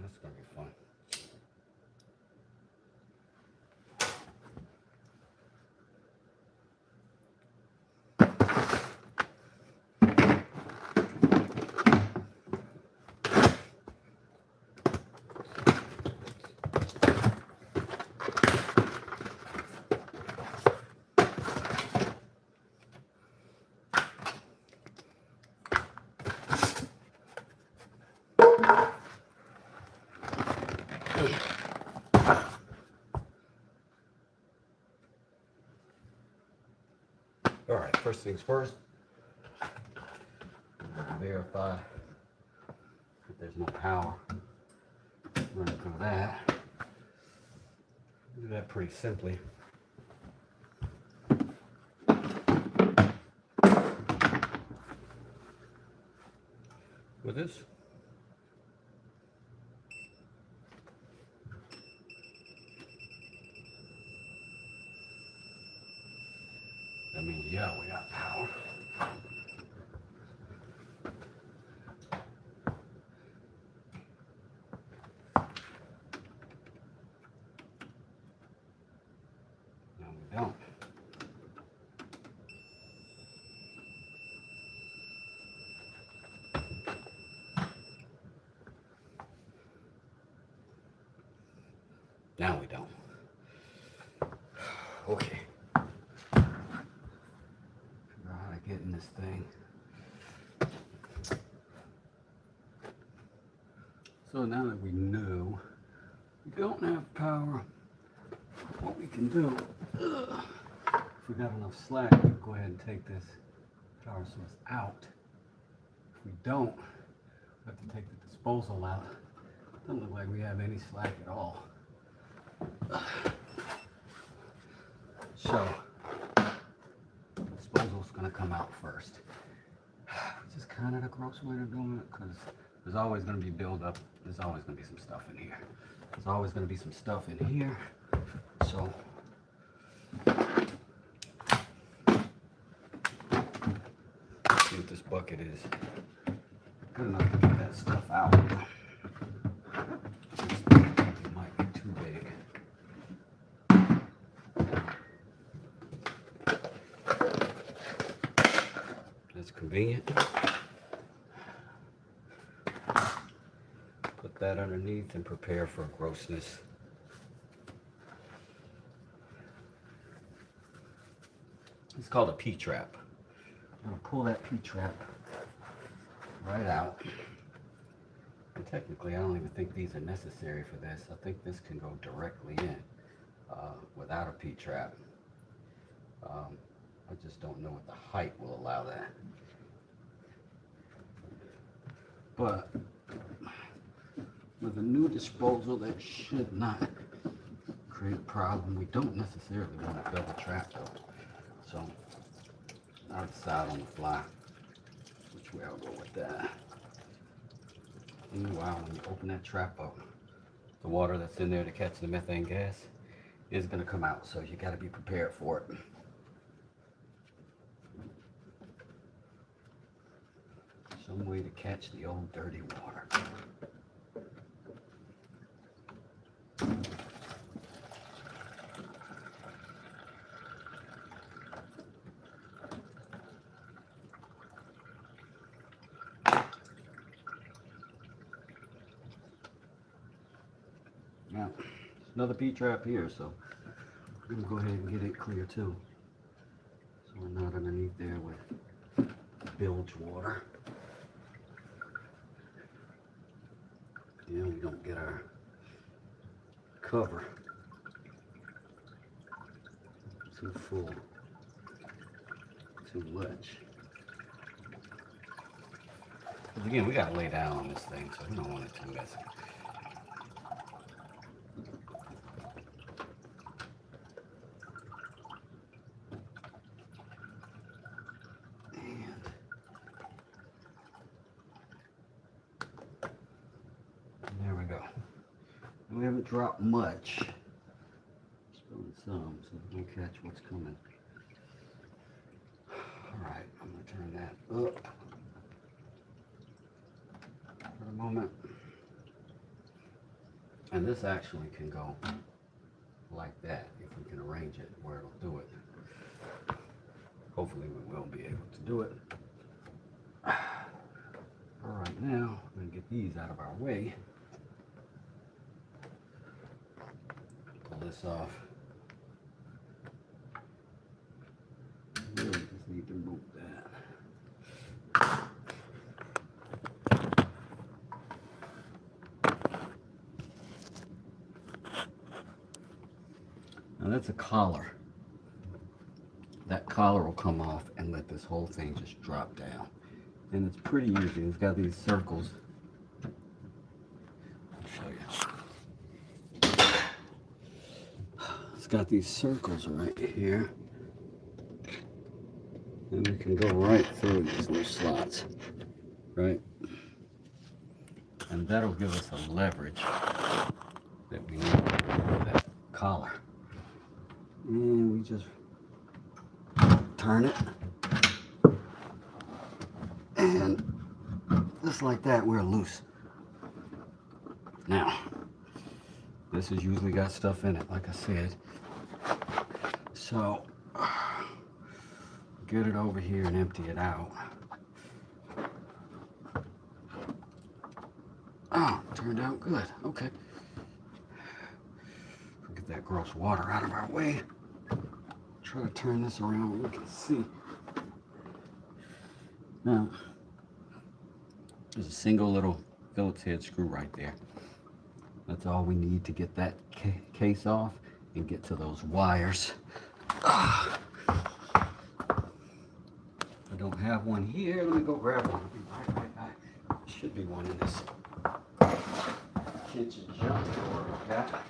That's gonna be fun. All right, first things first, verify that there's no power running through that. Do that pretty simply. With this, Yeah, we got power. No, we don't. Now we don't. Okay. Figure out how to get in this thing. So now that we know we don't have power, what we can do, if we got enough slack, we can go ahead and take this power source out. If we don't, we have to take the disposal out. Doesn't look like we have any slack at all. So, disposal is going to come out first. Which is kind of the gross way of doing it, because there's always going to be buildup. There's always going to be some stuff in here. There's always going to be some stuff in here. So, see if this bucket is good enough to get that stuff out. It might be too big. That's convenient. Put that underneath and prepare for grossness. It's called a P-trap. I'm going to pull that P-trap right out. And technically, I don't even think these are necessary for this. I think this can go directly in without a P-trap. I just don't know what the height will allow that. But with a new disposal, that should not create a problem. We don't necessarily want to build a trap though. So I'll decide on the fly which way I'll go with that. Meanwhile, when you open that trap up, the water that's in there to catch the methane gas is going to come out, so you got to be prepared for it. Some way to catch the old dirty water. Now, there's another P-trap here, so I'm going to go ahead and get it clear too. So we're not underneath there with bilge water. Yeah, we don't get our cover too full, too much. Because again, we got to lay down on this thing, so we don't want it too messy. There we go. We haven't dropped much. Spilling some, so we'll catch what's coming. Alright, I'm going to turn that up for the moment. And this actually can go like that if we can arrange it where it'll do it. Hopefully we will be able to do it. Alright, now I'm going to get these out of our way. Pull this off. Really just need to move that. Now that's a collar. That collar will come off and let this whole thing just drop down. And it's pretty easy. It's got these circles. I'll show you. It's got these circles right here. And we can go right through these little slots, right? And that'll give us a leverage that we need for that collar. And we just turn it. And just like that, we're loose. Now, this has usually got stuff in it, like I said. So, get it over here and empty it out. Oh, turned out good. Okay. Get that gross water out of our way. Try to turn this around where you can see. Now, there's a single little Phillips head screw right there. That's all we need to get that case off and get to those wires. I don't have one here. Let me go grab one. I'll be right back. Should be one in this kitchen junk drawer we've got.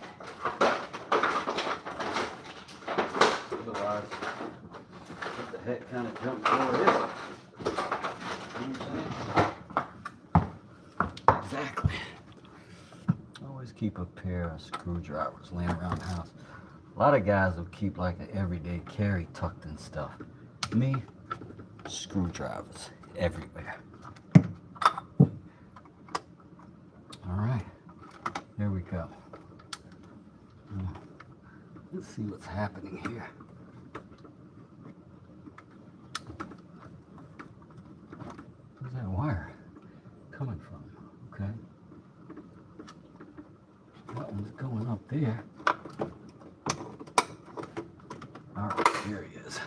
Otherwise, what the heck kind of junk drawer is it? Exactly. Always keep a pair of screwdrivers laying around the house. A lot of guys will keep like an everyday carry tucked in stuff. Me, screwdrivers everywhere. All right, there we go. Let's see what's happening here. Where's that wire coming from? Okay. That one's going up there. All right, here he is.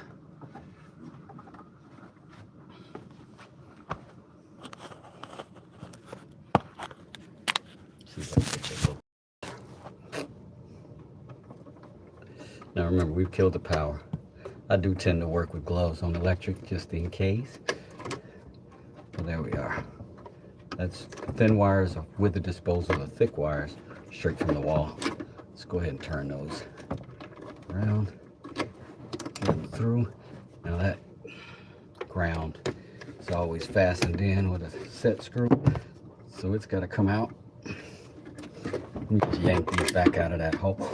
See if I can get you a little. Now remember, we've killed the power. I do tend to work with gloves on electric just in case. Well, there we are. That's thin wires with the disposal of thick wires straight from the wall. Let's go ahead and turn those around. Get them through. Now that ground is always fastened in with a set screw, so it's got to come out. You just yank these back out of that hole.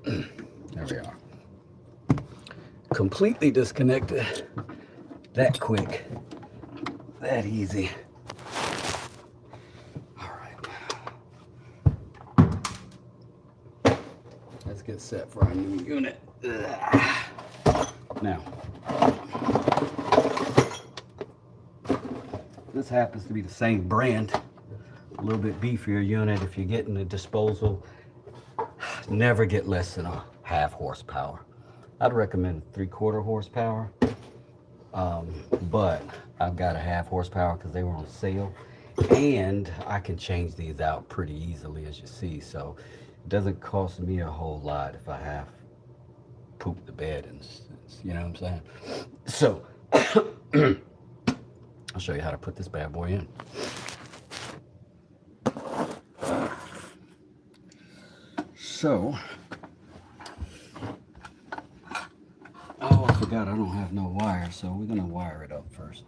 There we are. Completely disconnected. That quick. That easy. All right. Let's get set for our new unit. Now, this happens to be the same brand. A little bit beefier unit. If you're getting the disposal, never get less than a half horsepower. I'd recommend 3/4 horsepower, but I've got a half horsepower because they were on sale, and I can change these out pretty easily, as you see. So it doesn't cost me a whole lot if I have pooped the bed, and you know what I'm saying. So I'll show you how to put this bad boy in. So, oh, I forgot I don't have no wire, so we're gonna wire it up first.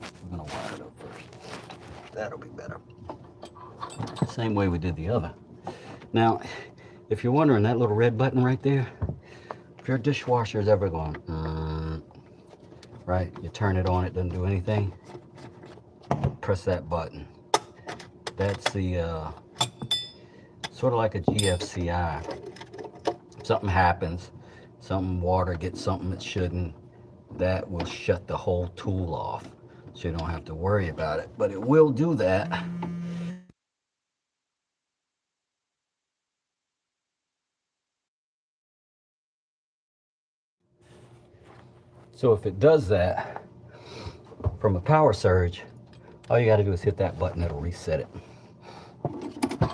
That'll be better. Same way we did the other. Now, if you're wondering, that little red button right there, if your dishwasher is ever going, right, you turn it on, it doesn't do anything, press that button. That's the, sort of like a GFCI. Something happens, water gets something it shouldn't, that will shut the whole tool off, so you don't have to worry about it, but it will do that. So if it does that from a power surge, all you got to do is hit that button, it'll reset it.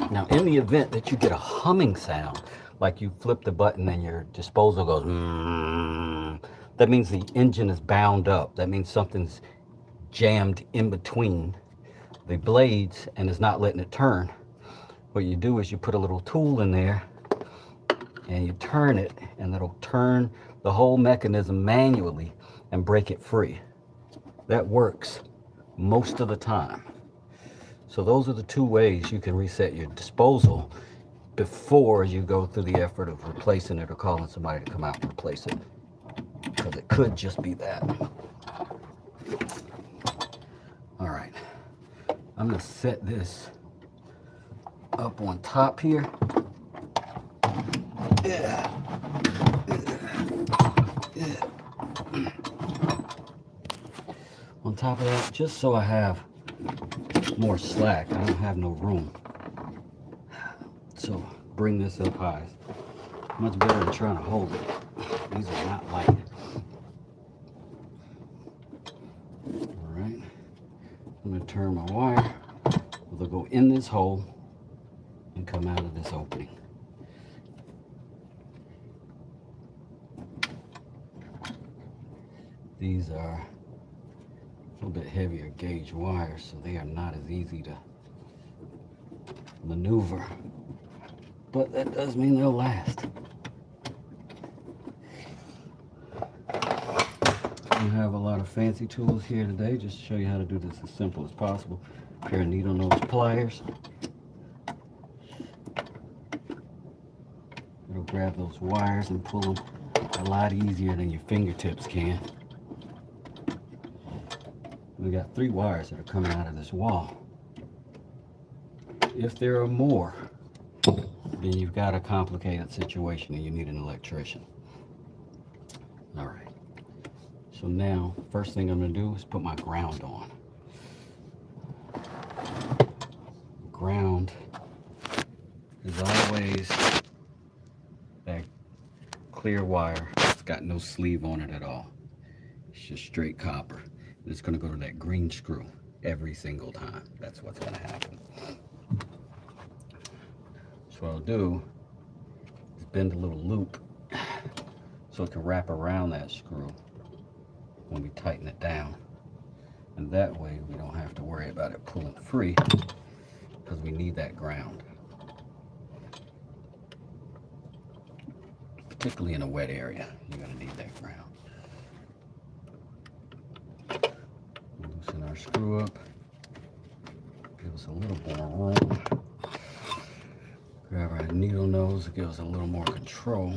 Now, in the event that you get a humming sound, like you flip the button and your disposal goes, that means the engine is bound up. That means something's jammed in between the blades and is not letting it turn. What you do is you put a little tool in there and you turn it, and it'll turn the whole mechanism manually and break it free. That works most of the time. So those are the two ways you can reset your disposal before you go through the effort of replacing it or calling somebody to come out and replace it. because it could just be that. All right, I'm gonna set this up on top here. Yeah. On top of that, just so I have more slack. I don't have no room. So bring this up high. Much better than trying to hold it. These are not light. All right. I'm going to turn my wire. They'll go in this hole and come out of this opening. These are a little bit heavier gauge wires, so they are not as easy to maneuver. But that does mean they'll last. I don't have a lot of fancy tools here today, just to show you how to do this as simple as possible. A pair of needle nose pliers. It'll grab those wires and pull them a lot easier than your fingertips can. We got 3 wires that are coming out of this wall. If there are more, then you've got a complicated situation and you need an electrician. All right. So now, first thing I'm going to do is put my ground on. Ground is always that clear wire. It's got no sleeve on it at all. It's just straight copper. And it's going to go to that green screw every single time. That's what's going to happen. So what I'll do is bend a little loop so it can wrap around that screw when we tighten it down. And that way we don't have to worry about it pulling free because we need that ground. Particularly in a wet area, you're going to need that ground. Loosen our screw up. Give us a little more room. Grab our needle nose, it gives us a little more control.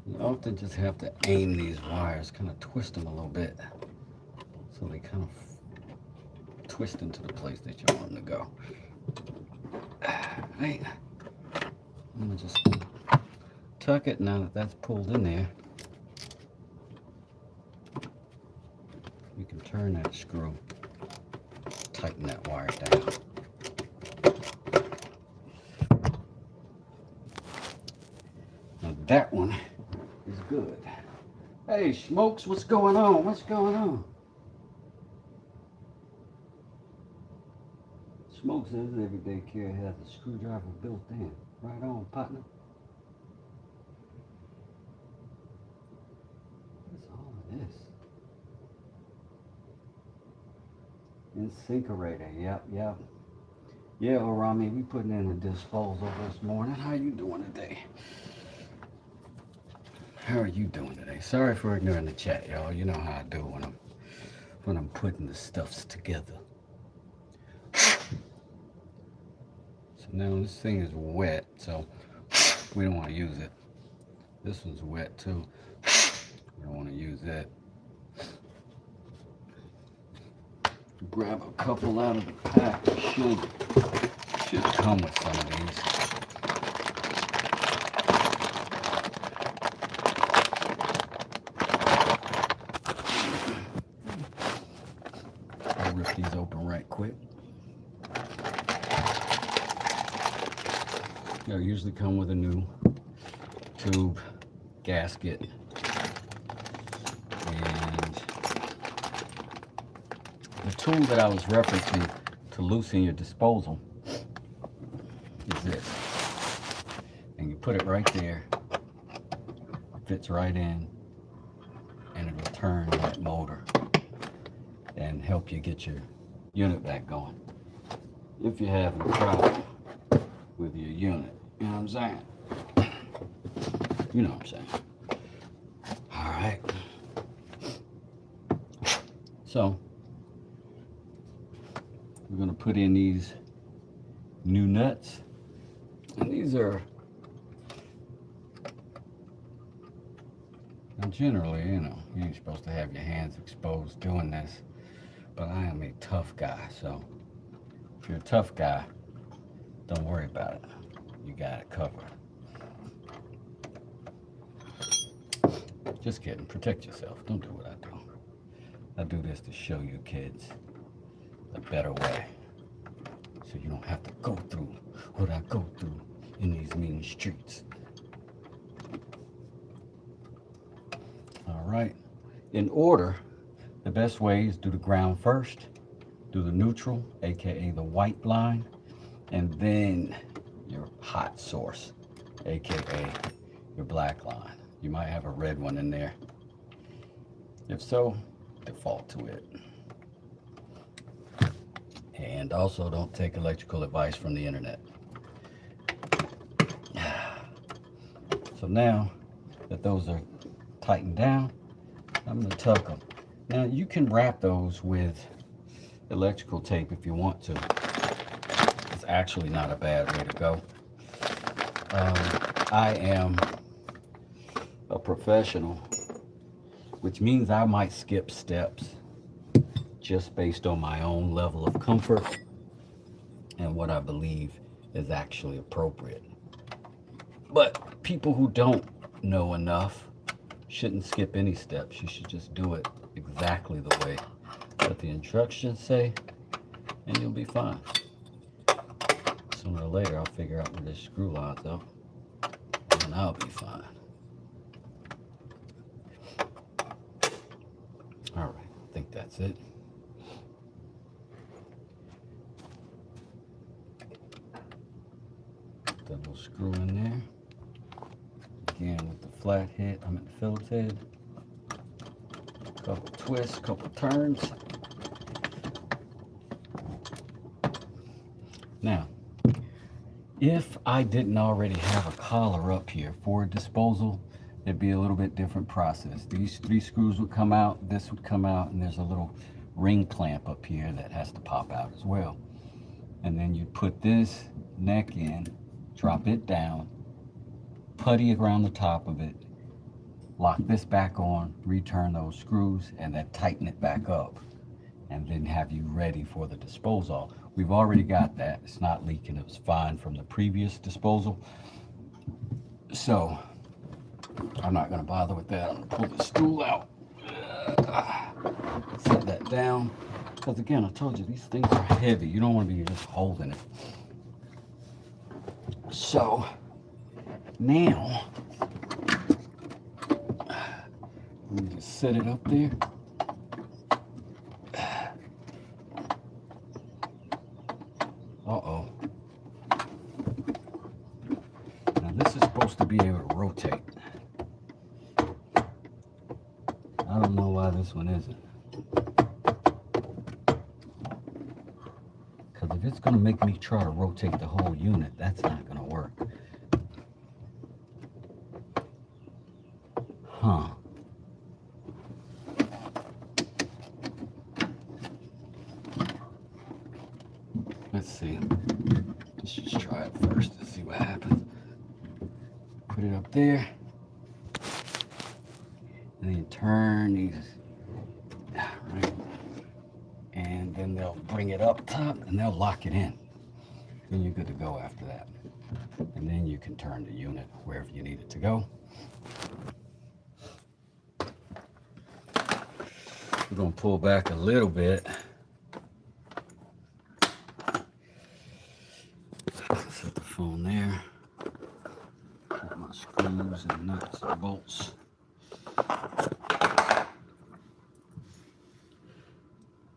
You often just have to aim these wires, kind of twist them a little bit so they kind of twist into the place that you want them to go. Right. I'm gonna just tuck it now that that's pulled in there. You can turn that screw, tighten that wire down. Now that one is good. Hey, Smokes, what's going on? What's going on? Smokes says everyday care has a screwdriver built in. Right on, partner. What's all of this? InSinkerator, yep. Yeah, Orami, we putting in a disposal this morning. How you doing today? How are you doing today? Sorry for ignoring the chat, y'all. You know how I do when I'm putting the stuffs together. So now this thing is wet, so we don't want to use it. This one's wet too. We don't want to use it. Grab a couple out of the pack. Should come with some of these. I'll rip these open right quick. They'll usually come with a new tube, gasket, and the tool that I was referencing to loosen your disposal is this. And you put it right there, it fits right in, and it'll turn that motor and help you get your unit back going. If you're having a problem with your unit, you know what I'm saying? You know what I'm saying. All right. So we're going to put in these new nuts. And these are Generally, you know, you ain't supposed to have your hands exposed doing this, but I am a tough guy, so if you're a tough guy, don't worry about it. You got it covered. Just kidding. Protect yourself. Don't do what I do. I do this to show you kids a better way, so you don't have to go through what I go through in these mean streets. All right. In order, the best way is do the ground first, do the neutral, aka the white line, and then your hot source, aka your black line. You might have a red one in there. If so, default to it. And also, don't take electrical advice from the internet. So now that those are tightened down, I'm going to tuck them. Now you can wrap those with electrical tape if you want to. It's actually not a bad way to go. I am a professional, which means I might skip steps just based on my own level of comfort and what I believe is actually appropriate. But people who don't know enough shouldn't skip any steps. You should just do it exactly the way that the instructions say, and you'll be fine. Sooner or later, I'll figure out where this screw line's up, and I'll be fine. All right, I think that's it. Double screw in there. Again with the flat head, the Phillips head. Couple twists, couple turns. Now, if I didn't already have a collar up here for disposal, it'd be a little bit different process. These 3 screws would come out, this would come out, and there's a little ring clamp up here that has to pop out as well. And then you put this neck in, drop it down, putty around the top of it, lock this back on, return those screws, and then tighten it back up, and then have you ready for the disposal. We've already got that. It's not leaking. It was fine from the previous disposal. So I'm not going to bother with that. I'm going to pull the stool out, set that down, because again, I told you these things are heavy. You don't want to be just holding it. So now let me just set it up there. Uh-oh. Now this is supposed to be able to rotate. I don't know why this one isn't. Because if it's going to make me try to rotate the whole unit, that's not going to work. Huh. Let's see. Let's just try it first to see what happens. Put it up there. And then turn these. Right. And then they'll bring it up top and they'll lock it in. Then you're good to go after that. And then you can turn the unit wherever you need it to go. We're going to pull back a little bit. Set the phone there. Put my screws and nuts and bolts.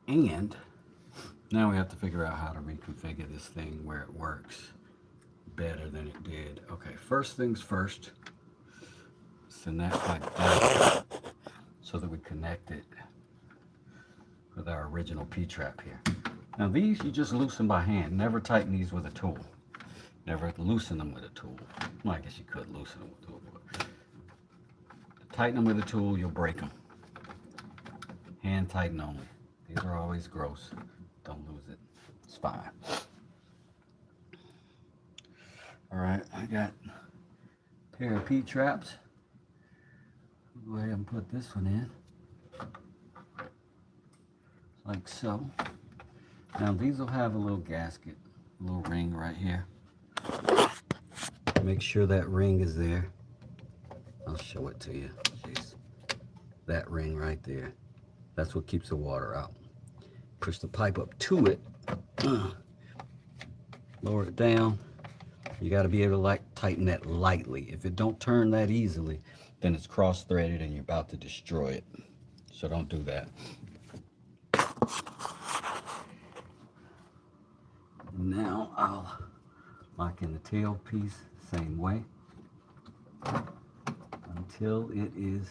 And now we have to figure out how to reconfigure this thing where it works better than it did. Okay, first things first. Send that like that so that we connect it with our original P-trap here. Now these you just loosen by hand. Never tighten these with a tool. Never loosen them with a tool. Well, I guess you could loosen them with a tool, but tighten them with a tool, you'll break them. Hand tighten only. These are always gross. Don't lose it. It's fine. All right, I got a pair of P-traps. I'm Go ahead and put this one in, like so. Now these will have a little gasket, a little ring right here. Make sure that ring is there. I'll show it to you. Jeez. That ring right there. That's what keeps the water out. Push the pipe up to it. Lower it down. You got to be able to tighten that lightly. If it don't turn that easily, then it's cross-threaded and you're about to destroy it. So don't do that. Now I'll lock in the tail piece same way until it is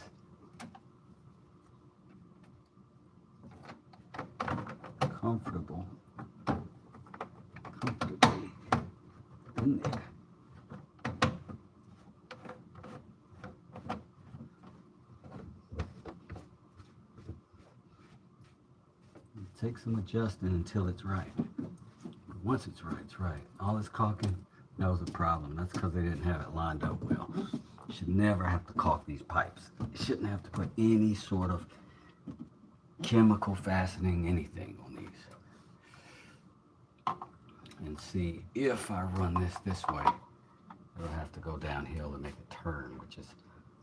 comfortably in there. It takes some adjusting until it's right. But once it's right, it's right. All this caulking, that was a problem. That's because they didn't have it lined up well. You should never have to caulk these pipes. You shouldn't have to put any sort of chemical fastening, anything on these. And see, if I run this way, it'll have to go downhill and make a turn, which is,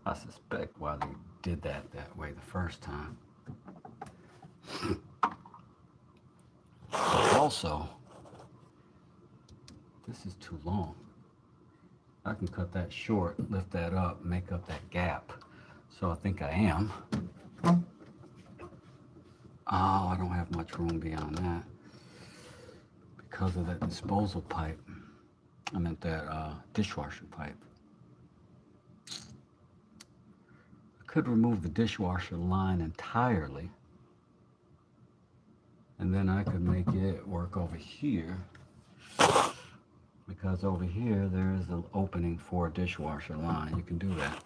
I suspect, why they did that way the first time. Also, this is too long. I can cut that short, lift that up, make up that gap. So I think I am. Oh, I don't have much room beyond that because of that disposal pipe. I meant that dishwasher pipe. I could remove the dishwasher line entirely, and then I could make it work over here, because over here there is an opening for a dishwasher line. You can do that.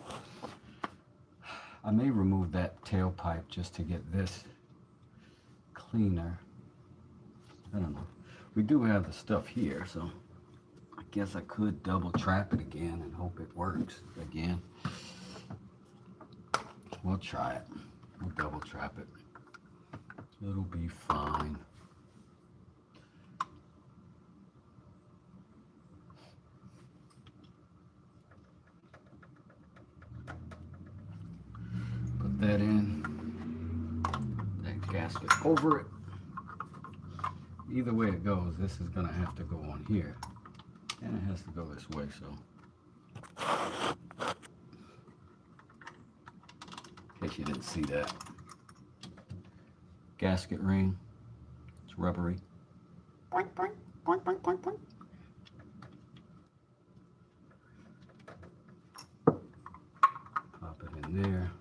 I may remove that tailpipe just to get this cleaner. I don't know. We do have the stuff here, so I guess I could double trap it again and hope it works again. We'll try it. We'll double trap it. It'll be fine. Put that in, that gasket over it. Either way it goes, this is gonna have to go on here. And it has to go this way, so. In case you didn't see that. Gasket ring, it's rubbery. Boink, boink, boink, boink, boink, boink. Pop it in there,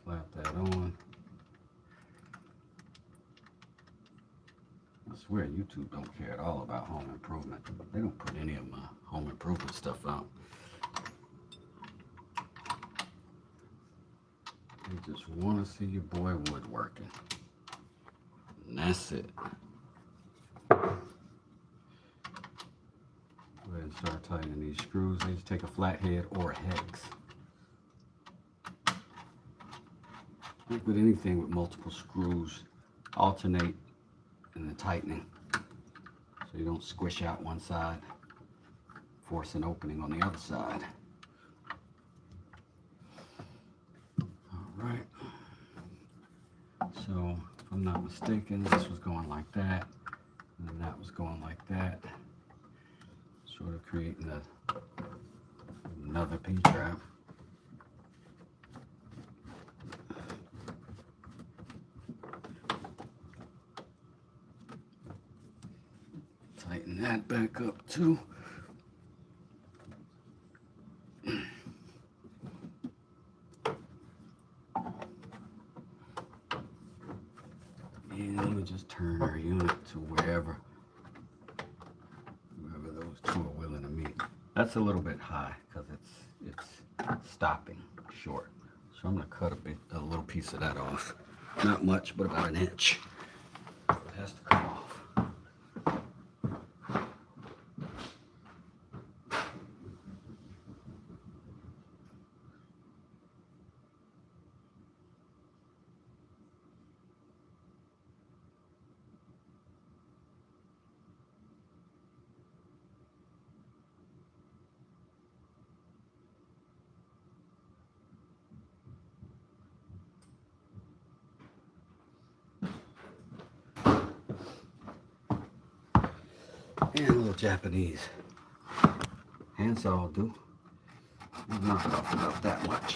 slap that on. I swear YouTube don't care at all about home improvement. They don't put any of my home improvement stuff out. They just want to see your boy woodworking. And that's it. Go ahead and start tightening these screws. They just take a flathead or a hex. Like with anything with multiple screws, alternate in the tightening so you don't squish out one side, force an opening on the other side. Alright, so if I'm not mistaken, this was going like that, and then that was going like that, sort of creating another P-trap. Tighten that back up too. And we just turn our unit to wherever those two are willing to meet. That's a little bit high because it's stopping short. So I'm gonna cut a little piece of that off. Not much, but about 1 inch. It has to come off. And a little Japanese handsaw will do. You knock it off about that much.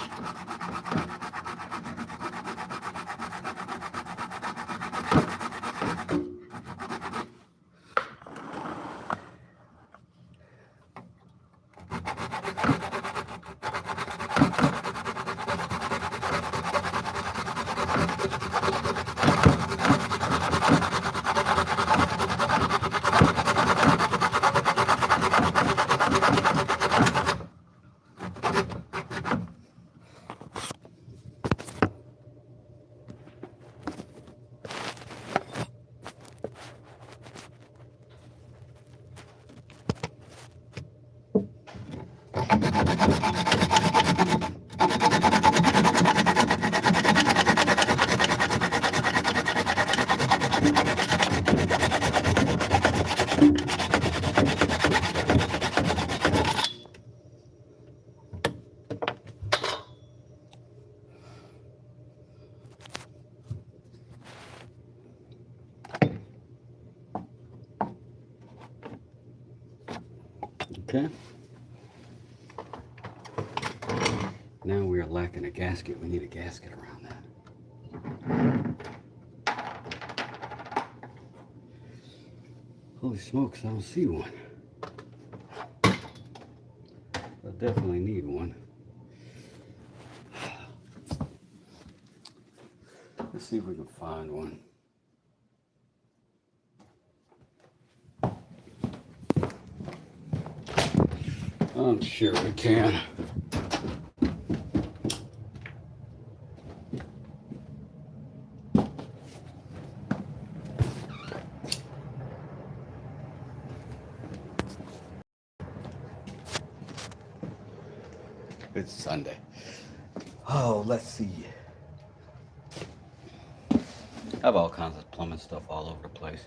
Okay. Now we are lacking a gasket. We need a gasket around that. Holy smokes, I don't see one. I definitely need one. Let's see if we can find one. I'm sure we can. It's Sunday. Oh, let's see. I have all kinds of plumbing stuff all over the place.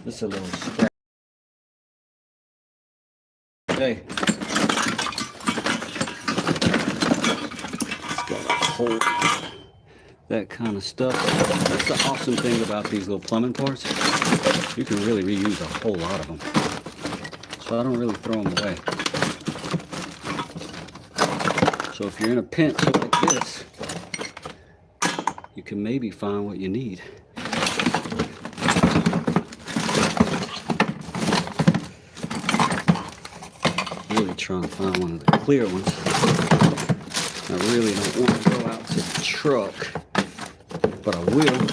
Just a little scratch. Hey. It's got a hole. That kind of stuff. That's the awesome thing about these little plumbing parts. You can really reuse a whole lot of them. So I don't really throw them away. So if you're in a pinch like this, you can maybe find what you need. Really trying to find one of the clear ones. I really don't want to go out to the truck, but I will.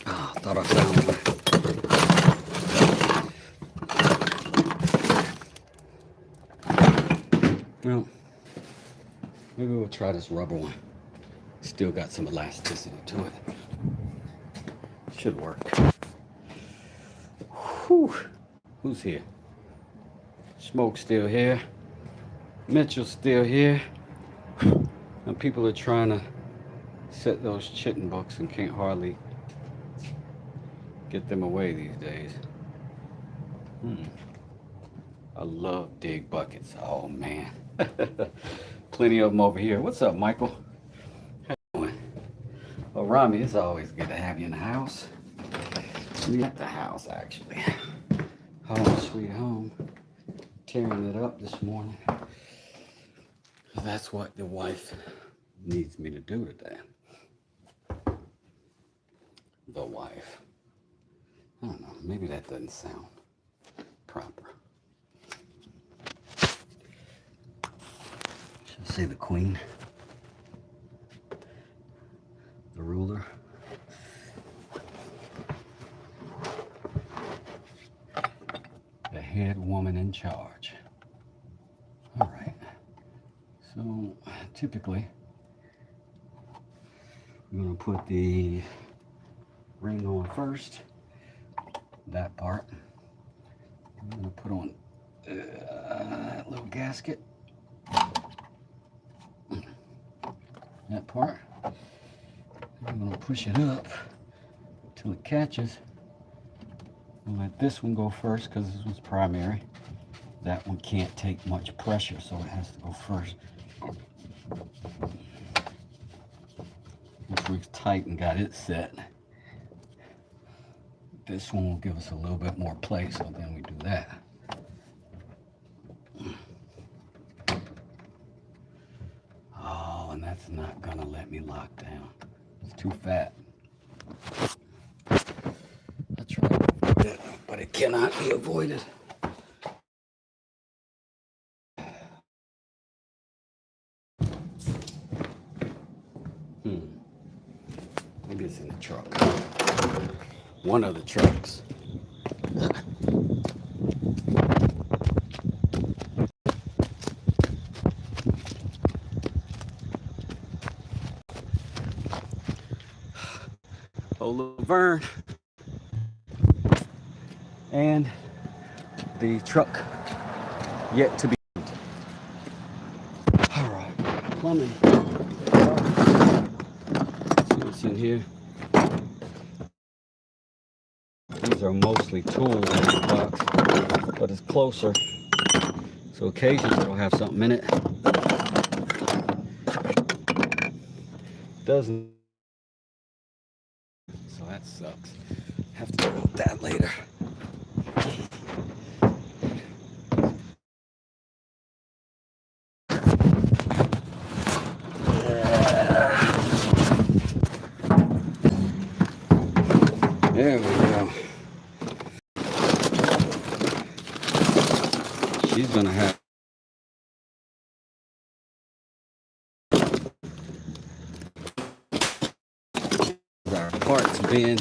Oh, I thought I found one. Well, maybe we'll try this rubber one. Still got some elasticity to it. Should work. Whew. Who's here? Smoke's still here. Mitchell's still here. And people are trying to set those chitin bucks and can't hardly get them away these days. I love dig buckets. Oh man. Plenty of them over here. What's up, Michael? How you doing? Well, Rami, it's always good to have you in the house. We at the house, actually. Home sweet home. Tearing it up this morning. That's what the wife needs me to do today. The wife. I don't know. Maybe that doesn't sound proper. Should I say the queen? The ruler? The head woman in charge. All right. So typically, I'm going to put the ring on first. That part. I'm going to put on that little gasket. That part. I'm going to push it up until it catches. I'll let this one go first because this one's primary. That one can't take much pressure, so it has to go first. Once we've tightened, got it set, this one will give us a little bit more play, so then we do that. Oh, and that's not gonna let me lock down. It's too fat. I try to avoid it, but it cannot be avoided. Maybe it's in the truck. One of the trucks. Oh, Laverne. And the truck yet to be. All right, plumbing. See what's in here. These are mostly tools in the box, but it's closer. So occasionally it'll have something in it. Doesn't. So that sucks. Have to deal with that later. There we go. She's gonna have our parts bin.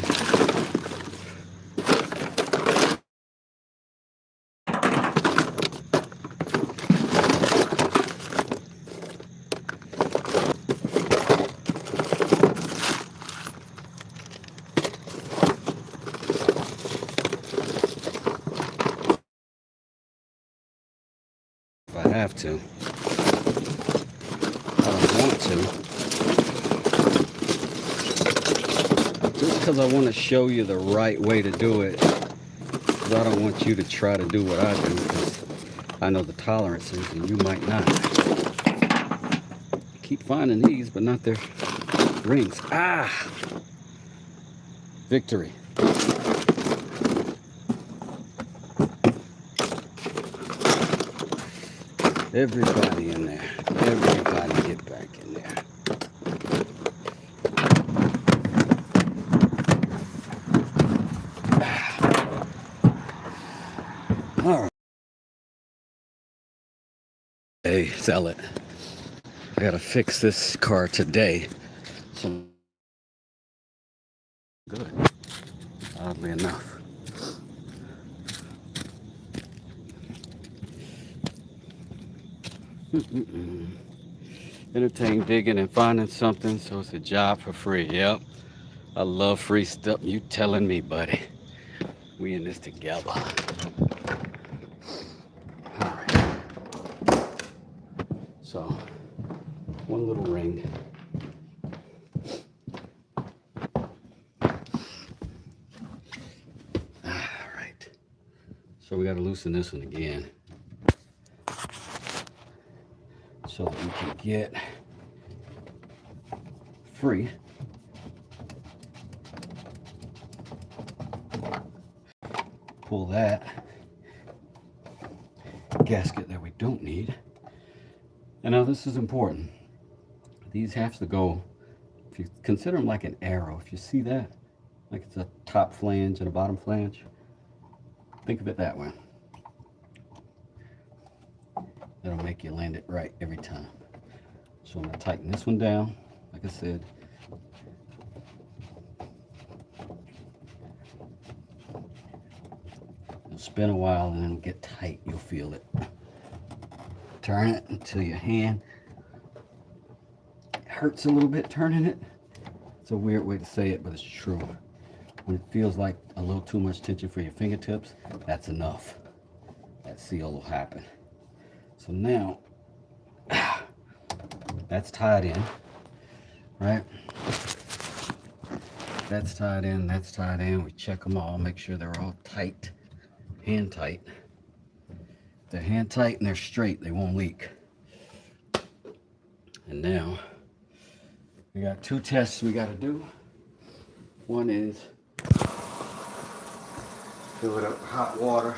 If I have to. I don't want to. Just because I want to show you the right way to do it. Because I don't want you to try to do what I do, because I know the tolerances and you might not. Keep finding these, but not their rings. Ah! Victory. Everybody in there. Everybody get back in there. All right. Hey, sell it. I gotta fix this car today. So good. Oddly enough. Entertain digging and finding something, so it's a job for free. Yep. I love free stuff. You telling me, buddy. We in this together. Alright. So, one little ring. Alright. So we gotta loosen this one again, so that we can get free. Pull that gasket that we don't need. And now this is important. These have to go, if you consider them like an arrow, if you see that, like it's a top flange and a bottom flange, think of it that way. That'll make you land it right every time. So I'm gonna tighten this one down, like I said. It'll spin a while and then it'll get tight, you'll feel it. Turn it until your hand hurts a little bit turning it. It's a weird way to say it, but it's true. When it feels like a little too much tension for your fingertips, that's enough. That seal will happen. So now that's tied in, right? That's tied in, that's tied in. We check them all, make sure they're all tight, hand tight. If they're hand tight and they're straight, they won't leak. And now we got two tests we got to do. One is fill it up with hot water,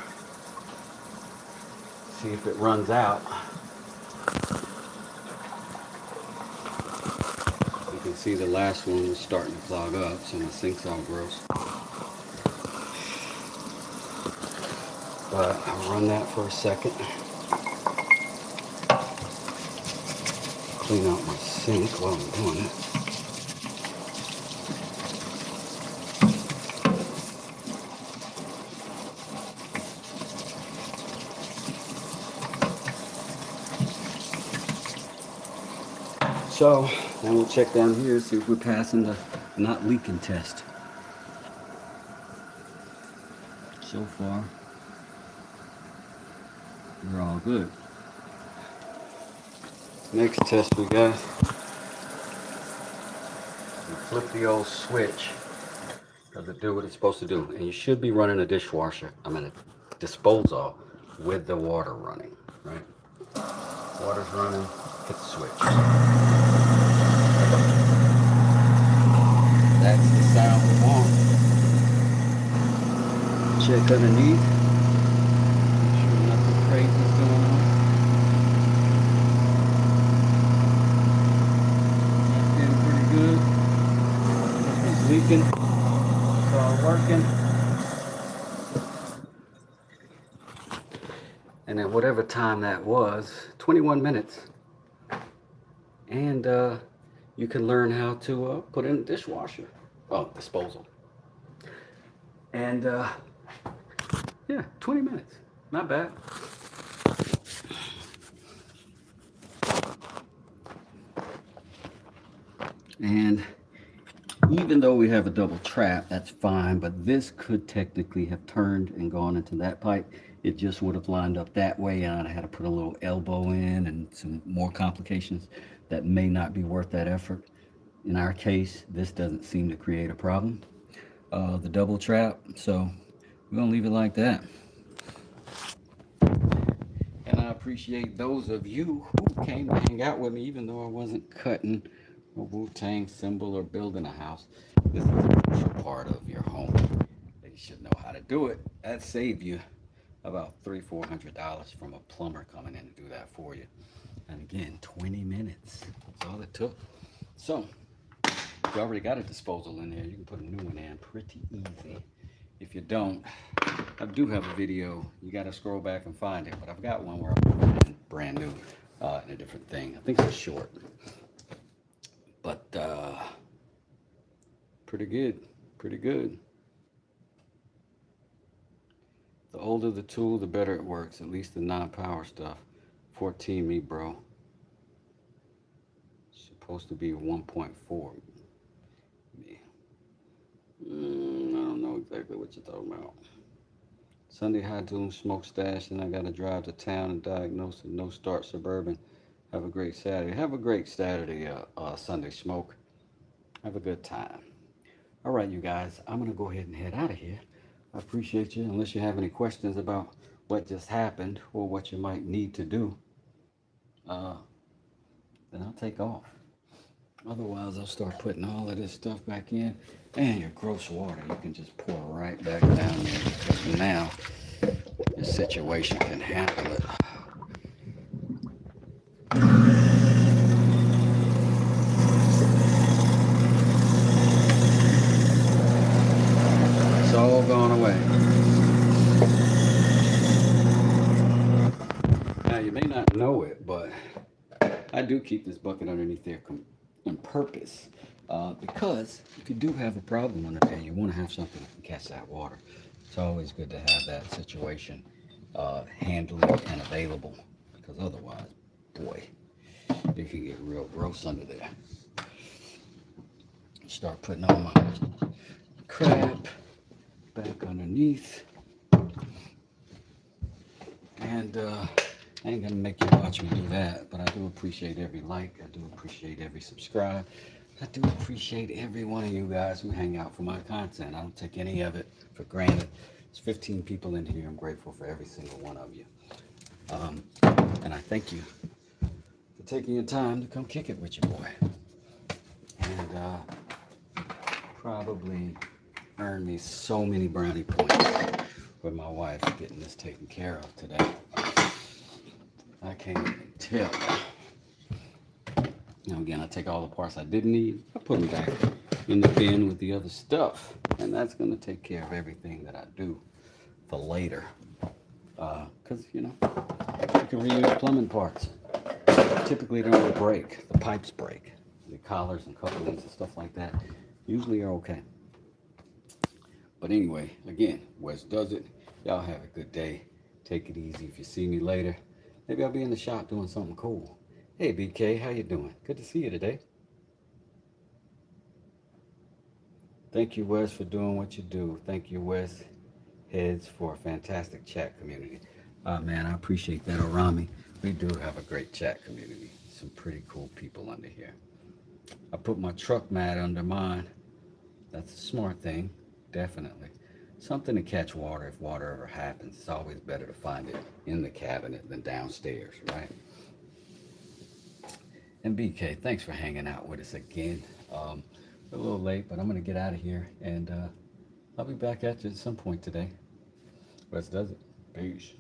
see if it runs out. You can see the last one was starting to clog up, so my sink's all gross. But I'll run that for a second. Clean out my sink while I'm doing it. So now we'll check down here, see if we're passing the not leaking test. So far, we're all good. Next test we got, we flip the old switch. Does it do what it's supposed to do? And you should be running a dishwasher, a disposal with the water running, right? Water's running, hit the switch. That's the sound we want. Check underneath. Make sure nothing crazy is going on. That's getting pretty good. Nothing's leaking. It's all working. And at whatever time that was, 21 minutes. And you can learn how to put in a dishwasher. Oh, disposal. And yeah, 20 minutes. Not bad. And even though we have a double trap, that's fine, but this could technically have turned and gone into that pipe. It just would have lined up that way, and I'd have had to put a little elbow in and some more complications that may not be worth that effort. In our case, this doesn't seem to create a problem, the double trap, so we're gonna leave it like that. And I appreciate those of you who came to hang out with me, even though I wasn't cutting a Wu-Tang symbol or building a house. This is a crucial part of your home. You should know how to do it. That saved you about $300-400 from a plumber coming in to do that for you. And again, 20 minutes. That's all it took. So, if you already got a disposal in there, you can put a new one in pretty easy. If you don't, I do have a video. You got to scroll back and find it. But I've got one where I'm putting in brand new in a different thing. I think it's short. But pretty good. Pretty good. The older the tool, the better it works. At least the non-power stuff. 14 me, bro. Supposed to be 1.4 me. I don't know exactly what you're talking about. Sunday high doom smokestash, and I got to drive to town and diagnose a no start Suburban. Have a great Saturday. Have a great Saturday, Sunday smoke. Have a good time. All right, you guys, I'm going to go ahead and head out of here. I appreciate you. Unless you have any questions about what just happened or what you might need to do, then I'll take off. Otherwise, I'll start putting all of this stuff back in. And your gross water, you can just pour right back down there, because now your situation can handle it. It's all gone away. Now, you may not know it, but I do keep this bucket underneath there on purpose, because if you do have a problem under there, you want to have something that can catch that water. It's always good to have that situation handled and available, because otherwise, boy, it can get real gross under there. Start putting all my crap back underneath, and I ain't gonna make you watch me do that, but I do appreciate every like. I do appreciate every subscribe. I do appreciate every one of you guys who hang out for my content. I don't take any of it for granted. There's 15 people in here. I'm grateful for every single one of you. And I thank you for taking your time to come kick it with your boy. And probably earned me so many brownie points with my wife getting this taken care of today. I can't even tell. Now again, I take all the parts I didn't need, I put them back in the bin with the other stuff. And that's going to take care of everything that I do for later. Because, you know, you can reuse plumbing parts. Typically they don't break. The pipes break. The collars and couplings and stuff like that usually are okay. But anyway, again, Wes does it. Y'all have a good day. Take it easy. If you see me later, maybe I'll be in the shop doing something cool. Hey, BK, how you doing? Good to see you today. Thank you, Wes, for doing what you do. Thank you, Wes Heads, for a fantastic chat community. Man, I appreciate that, Orami. We do have a great chat community. Some pretty cool people under here. I put my truck mat under mine. That's a smart thing, definitely. Something to catch water if water ever happens. It's always better to find it in the cabinet than downstairs, right? And BK, thanks for hanging out with us again. We're a little late, but I'm going to get out of here, and I'll be back at you at some point today. Wes does it. Peace.